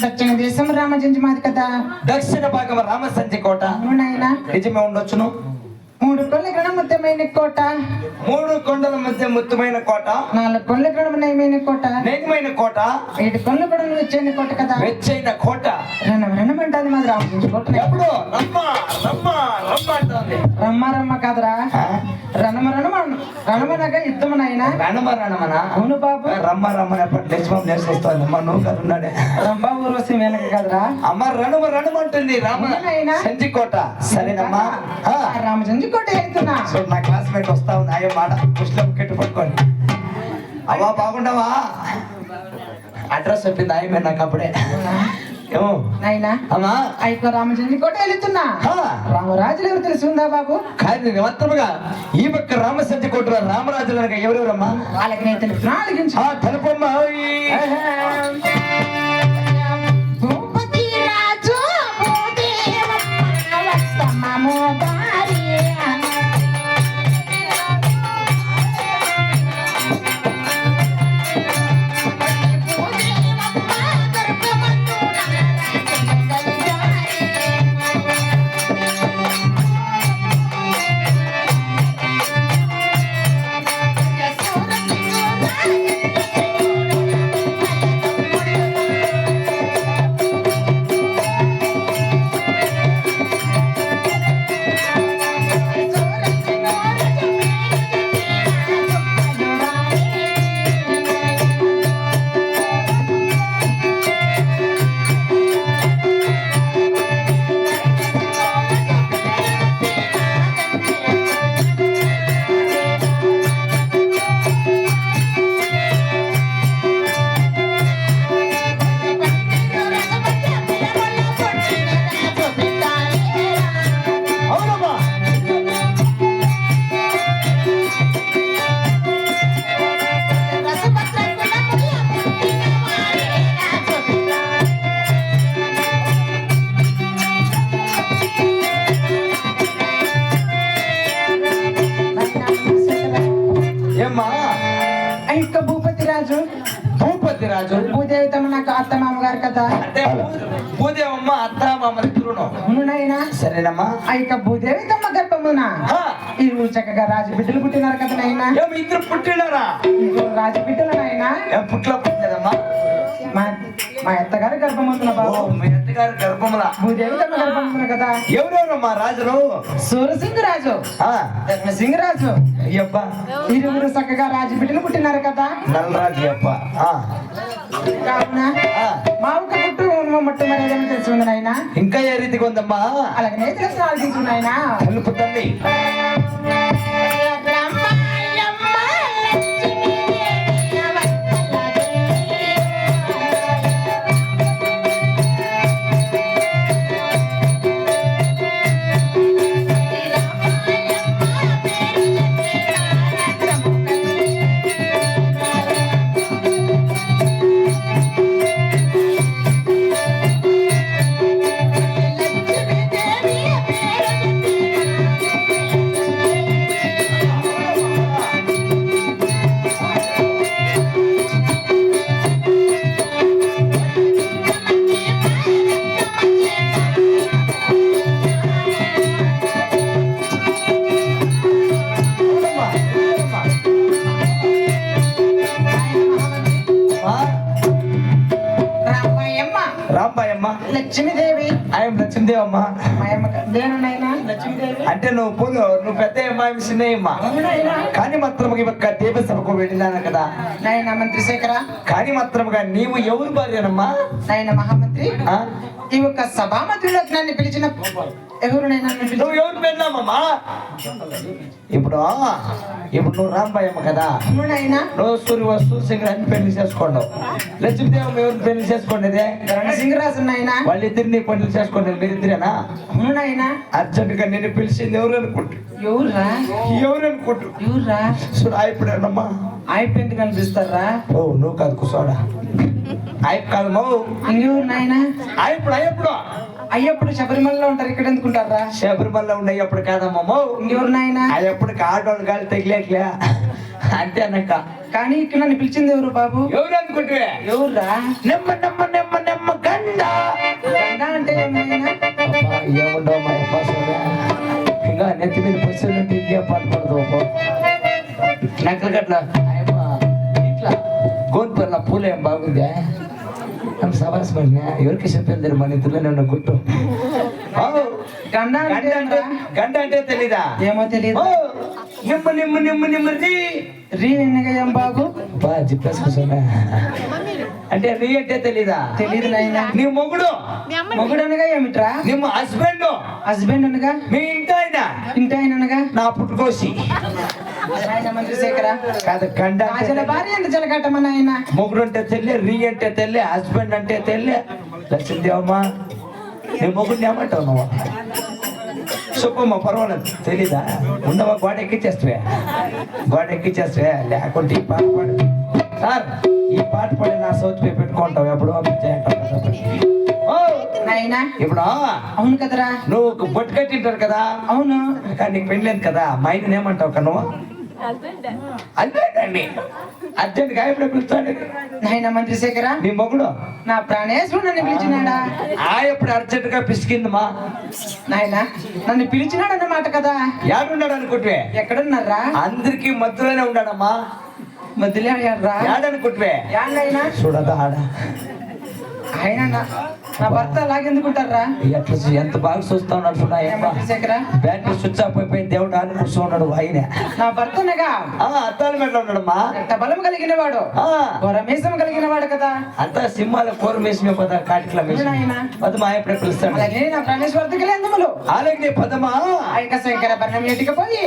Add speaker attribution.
Speaker 1: దక్షిణ దేశం రామజంజి మాది కదా.
Speaker 2: దక్షిణ భాగం రామసంచి కోట.
Speaker 1: అవునాయన
Speaker 2: నిజమే ఉండొచ్చును.
Speaker 1: 3 కొండల గ్రహణ ముత్తమైన కోట.
Speaker 2: 3 కొండల మధ్య ముత్తమైన కోట.
Speaker 1: 4 కొండల గ్రహణ నయమైన కోట.
Speaker 2: నయమైన కోట.
Speaker 1: 7 కొండల గ్రహణ వెచ్చైన కోట కదా.
Speaker 2: వెచ్చైన కోట.
Speaker 1: రణమంటాది మాది రామజంజి కోట.
Speaker 2: ఎప్పుడు రమ్మ రమ్మ రమ్మ అంటుంది.
Speaker 1: రమ్మ కాదురా, రణమనగా యుద్ధము నాయన.
Speaker 2: రణమనా?
Speaker 1: అవును బాబు.
Speaker 2: రమ్మ రమ్మని ఎప్పటి నిజమం నేర్చుకొస్తాను అమ్మ. నువ్వు కదా ఉన్నాడే
Speaker 1: రంభా ఊర్వశి వెనక కదరా.
Speaker 2: అమ్మ రణమంటుంది రామ సంచి కోట. సరేనమ్మా.
Speaker 1: రామజంజి కోట వెళ్తున్నా.
Speaker 2: సో నా క్లాస్మేట్ వస్తా ఉంది. అయ్యో మాట ముస్లిం కెట్టు పట్టుకోండి. అవ్వా బాగుండవా? అడ్రస్ చెప్పింది ఆయమే నాకు అప్పుడే.
Speaker 1: నాయనా
Speaker 2: అమ్మా
Speaker 1: అయితే రామజంజి కోట వెళ్తున్నా. రామరాజులు ఎవరు తెలిసి ఉందా బాబు?
Speaker 2: కానీ నిమిత్తముగా ఈ పక్క రామసంచి కోట రామరాజులు అనగా ఎవరెవరమ్మా?
Speaker 1: వాళ్ళకి నేను తెలుసు. ఆలకించు.
Speaker 2: తెలుపమ్మా. భూపతి రాజు
Speaker 1: భూదేవి తమ నాకు అత్త మామగారు కదా.
Speaker 2: భూదేవమ్మ అత్త మామలు ఇద్దరును.
Speaker 1: అవునైనా
Speaker 2: సరేనమ్మా.
Speaker 1: అయితే భూదేవి తమ గర్భమున ఇరు చక్కగా రాజు బిడ్డలు పుట్టినారు కదా నాయనా.
Speaker 2: ఇద్దరు పుట్టినారా?
Speaker 1: రాజు బిడ్డలు నాయనా.
Speaker 2: పుట్ల పుట్టలేదమ్మా.
Speaker 1: మా అత్తగారి గర్భమున బాబు.
Speaker 2: మీ అత్తగారి గర్భముల
Speaker 1: భూదేవి తమ గర్భమున కదా.
Speaker 2: ఎవరెవరమ్మా రాజులు?
Speaker 1: సూరసింగ్ రాజు, ధర్మసింగ్ రాజు.
Speaker 2: అయ్యప్ప
Speaker 1: ఇరువురు చక్కగా రాజు బిడ్డలు పుట్టినారు కదా.
Speaker 2: నల్లరాజు అప్ప.
Speaker 1: కావున మా ఒక పుట్టు మొట్టమొదటి తెలిసి ఉంది నాయన.
Speaker 2: ఇంకా ఏ రీతిగా ఉందమ్మా?
Speaker 1: అలాగనే తెలిసి ఆలోచించు నాయన.
Speaker 2: తెలుపు తల్లి. రాంబాయమ్మ.
Speaker 1: లక్ష్మీదేవి.
Speaker 2: ఆయన లక్ష్మీదేవమ్మ.
Speaker 1: లక్ష్మీదేవి
Speaker 2: అంటే నువ్వు పెద్ద అమ్మాయి చిన్నయ్యమ్మ. కానీ మాత్రముగా ఒక్క దేవ సభకు వెళ్ళినాను కదా
Speaker 1: నాయన మంత్రి శేఖర.
Speaker 2: కానీ మాత్రముగా నీవు ఎవరు భార్యనమ్మా?
Speaker 1: నాయన మహామంత్రి. ఈ యొక్క సభామంత్రిలో నన్ను పిలిచిన ఎవరునైనా
Speaker 2: నువ్వు ఎవరు పెళ్ళామమ్మా? ఇప్పుడు నువ్వు రాంబాయమ్మ కదా. నువ్వు సూర్యసింగ్ అని పెళ్లి చేసుకోండి. లక్ష్మీదేవం ఎవరు పెళ్లి చేసుకోండి?
Speaker 1: సింగరాజు నాయన.
Speaker 2: వాళ్ళిద్దరిని పెళ్లి చేసుకోండి. మీరిద్దరేనా?
Speaker 1: అవునాయన.
Speaker 2: అర్జెంట్ గా నేను పిలిచింది ఎవరు అనుకుంటు?
Speaker 1: ఎవరురా?
Speaker 2: ఎవరు అనుకుంటు?
Speaker 1: ఎవరురా?
Speaker 2: చూడు అయిపోయానమ్మా.
Speaker 1: అయిపోయింది కనిపిస్తారా?
Speaker 2: ఓ నువ్వు కాదు కూర్చోడా. అయిపు కాదు మౌ.
Speaker 1: ఇంకెవరు నాయన?
Speaker 2: అయ్యప్పుడు
Speaker 1: అయ్యప్పుడు శబరిమలలో ఉంటారు. ఇక్కడ ఎందుకుంటారా?
Speaker 2: శబరిమలలో ఉండే అప్పుడు కాదమ్మా.
Speaker 1: ఇంకెవరు నాయన?
Speaker 2: అయ్యప్పుడు ఆడవాళ్ళు గాలి తగిలేట్లే అంతే అన్నక్క.
Speaker 1: కానీ ఇక్కడ నన్ను పిలిచింది ఎవరు బాబు?
Speaker 2: ఎవరు అనుకుంటే?
Speaker 1: ఎవర్రా?
Speaker 2: నెమ్మ నెమ్మ నెమ్మ నెమ్మ గండ అట్లా ఆయమ్మ ఇట్లా గోన్పల్ల పూలు ఏం బాగుందా సవాస్ మరి ఎవరికి చెప్పేది మన ఇద్దరులోనే ఉన్న గుట్టు
Speaker 1: గండ అంటే ఏంట్రా?
Speaker 2: గంట అంటే తెలీదా
Speaker 1: ఏమో తెలియదు.
Speaker 2: ఓ, నిమ్మ నిమ్మ నిమ్మ నిమ్మ రీ
Speaker 1: రీ నిన్నగా ఏం బాగు
Speaker 2: బా జిప్పేసుకున్నా అంటే రీ అంటే తెలీదా
Speaker 1: తెలియదు నాయన.
Speaker 2: నీ మొగుడు
Speaker 1: మొగుడు అనగా ఏమిట్రా?
Speaker 2: నిమ్మ హస్బెండ్
Speaker 1: హస్బెండ్ అనగా
Speaker 2: మీ ఇంటి ఆయన
Speaker 1: ఇంటి ఆయన అనగా
Speaker 2: నా పుట్టుకోసి
Speaker 1: ఆయన మంత్రిశేఖర
Speaker 2: కాదు గంట అంటే
Speaker 1: అసలు భార్య ఎంత జలకట్టమని ఆయన
Speaker 2: మొగుడు అంటే తెల్లే రీ అంటే తెల్లే హస్బెండ్ అంటే తెల్లే లక్ష్మీదేవమ్మా నీ మొగుడిని ఏమంటావు నువ్వు చెప్పమ్మా పర్వాలేదు తెలీదా ఉండవా గోడ ఎక్కిచ్చేస్తే లేకుంటే ఈ పాట పాడు సార్ ఈ పాట పాడి నా సౌత్ పే పెట్టుకుంటావు ఎప్పుడు
Speaker 1: నాయనా
Speaker 2: ఇప్పుడు
Speaker 1: అవును కదరా
Speaker 2: నువ్వు బొట్టు కట్టింటారు కదా
Speaker 1: అవును
Speaker 2: కానీ నీకు పెళ్ళలేదు కదా మా ఆయన ఏమంటావు కదా నువ్వు అంతేనండి అర్జెంట్ గా ఎప్పుడు పిలుస్తాడు
Speaker 1: నాయన మంత్రిశేఖర
Speaker 2: నీ మొగుడు
Speaker 1: నా ప్రాణేశ్వరుడు నన్ను పిలిచినాడా
Speaker 2: ఎప్పుడు అర్జెంట్ గా పిసికిందమ్మా
Speaker 1: నాయన నన్ను పిలిచినాడు అన్నమాట కదా
Speaker 2: యాడున్నాడు అనుకుంటే
Speaker 1: ఎక్కడున్నారా
Speaker 2: అందరికి మధ్యలోనే ఉన్నాడమ్మా
Speaker 1: మధ్యలో అయ్యారా
Speaker 2: యాడనుకుంటే
Speaker 1: యాడైనా
Speaker 2: చూడదా ఆడ
Speaker 1: ఆయన నా భర్త అలాగెందుకుంటారా
Speaker 2: ఎట్లా ఎంత బాగా చూస్తా ఉన్నాడు చూడ
Speaker 1: మంత్రిశేఖర
Speaker 2: బ్యాటరీ స్విచ్ ఆఫ్ అయిపోయి దేవుడు ఆని కూర్చున్నాడు ఆయన
Speaker 1: నా భర్తనగా
Speaker 2: అద్దాల మెడలో ఉన్నాడమ్మా
Speaker 1: ఎంత బలం కలిగిన వాడు ఘోరమేశం కలిగిన వాడు కదా
Speaker 2: అంతా సింహాల కూర మేసమే పద కాటికల మేసం
Speaker 1: నాయన
Speaker 2: పదమా ఎప్పుడు పిలుస్తాడు
Speaker 1: అలాగే నా ప్రాణేశ్వర ఎందుములు
Speaker 2: అలాగే పదమా
Speaker 1: ఆ యొక్క శంకర పర్ణం ఎటుకపోయి